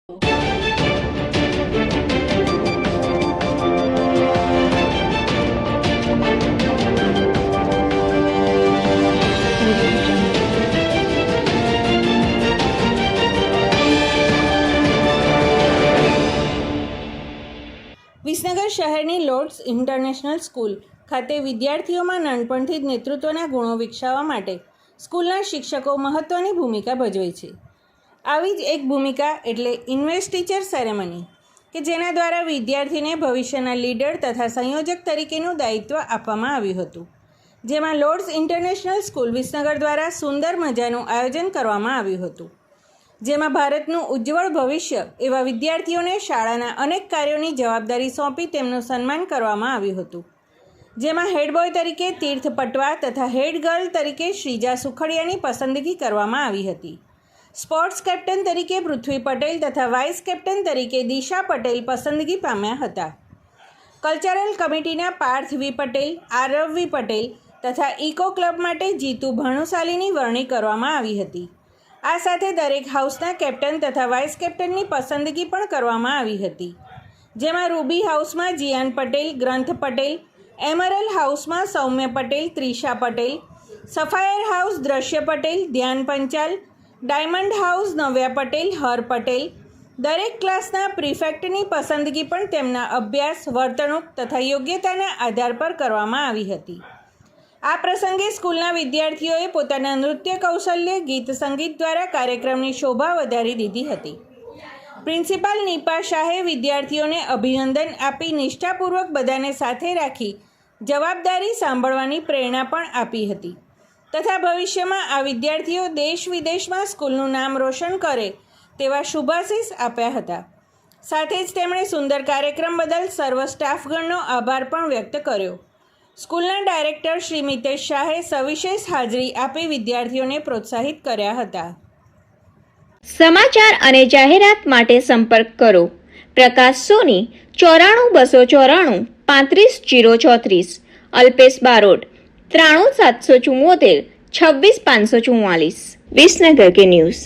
વિસનગર શહેરની lords international school ખાતે વિદ્યાર્થીઓમાં નાનપણથી જ નેતૃત્વના ગુણો વિકસાવવા માટે સ્કૂલના શિક્ષકો મહત્ત્વની ભૂમિકા ભજવે છે. આવી જ એક ભૂમિકા એટલે ઇન્વેસ્ટિચર સેરેમની, કે જેના દ્વારા વિદ્યાર્થીને ભવિષ્યના લીડર તથા સંયોજક તરીકેનું દાયિત્વ આપવામાં આવ્યું હતું. જેમાં લોર્ડ્સ ઇન્ટરનેશનલ સ્કૂલ વિસનગર દ્વારા સુંદર મજાનું આયોજન કરવામાં આવ્યું હતું. જેમાં ભારતનું ઉજ્જવળ ભવિષ્ય એવા વિદ્યાર્થીઓને શાળાના અનેક કાર્યોની જવાબદારી સોંપી તેમનું સન્માન કરવામાં આવ્યું હતું. જેમાં હેડબોય તરીકે તીર્થ પટવા તથા હેડ ગર્લ તરીકે શ્રીજા સુખડિયાની પસંદગી કરવામાં આવી હતી. સ્પોર્ટ્સ કેપ્ટન તરીકે પૃથ્વી પટેલ તથા વાઇસ કેપ્ટન તરીકે દિશા પટેલ પસંદગી પામ્યા હતા. કલ્ચરલ કમિટીના પાર્થ વી પટેલ, આરવ વી પટેલ તથા ઇકો ક્લબ માટે જીતુ ભાનુશાલીની વરણી કરવામાં આવી હતી. આ સાથે દરેક હાઉસના કેપ્ટન તથા વાઇસ કેપ્ટનની પસંદગી પણ કરવામાં આવી હતી. જેમાં રૂબી હાઉસમાં જીયાન પટેલ, ગ્રંથ પટેલ, એમરલ હાઉસમાં સૌમ્ય પટેલ, ત્રિષા પટેલ, સફાયર હાઉસ દ્રશ્ય પટેલ, ધ્યાન પંચાલ, ડાયમંડ હાઉસ નવ્યા પટેલ, હર પટેલ. દરેક ક્લાસના પ્રિફેક્ટની પસંદગી પણ તેમના અભ્યાસ, વર્તણૂક તથા યોગ્યતાના આધાર પર કરવામાં આવી હતી. આ પ્રસંગે સ્કૂલના વિદ્યાર્થીઓએ પોતાના નૃત્ય કૌશલ્ય, ગીત સંગીત દ્વારા કાર્યક્રમની શોભા વધારી દીધી હતી. પ્રિન્સિપાલ નીપા શાહે વિદ્યાર્થીઓને અભિનંદન આપી નિષ્ઠાપૂર્વક બધાને સાથે રાખી જવાબદારી સાંભળવાની પ્રેરણા પણ આપી હતી તથા ભવિષ્યમાં આ વિદ્યાર્થીઓ દેશ વિદેશમાં સ્કૂલનું નામ રોશન કરે તેવા શુભાશીષ આપ્યા હતા. સાથે જ તેમણે સુંદર કાર્યક્રમ બદલ સર્વ સ્ટાફગણનો આભાર પણ વ્યક્ત કર્યો. સ્કૂલના ડાયરેક્ટર શ્રી મિતેશ શાહે સવિશેષ હાજરી આપી વિદ્યાર્થીઓને પ્રોત્સાહિત કર્યા હતા. સમાચાર અને જાહેરાત માટે સંપર્ક કરો પ્રકાશ સોની 94 294 35 034, અલ્પેશ બારોટ 93 774 26 544. વિસનગર કે ન્યૂઝ.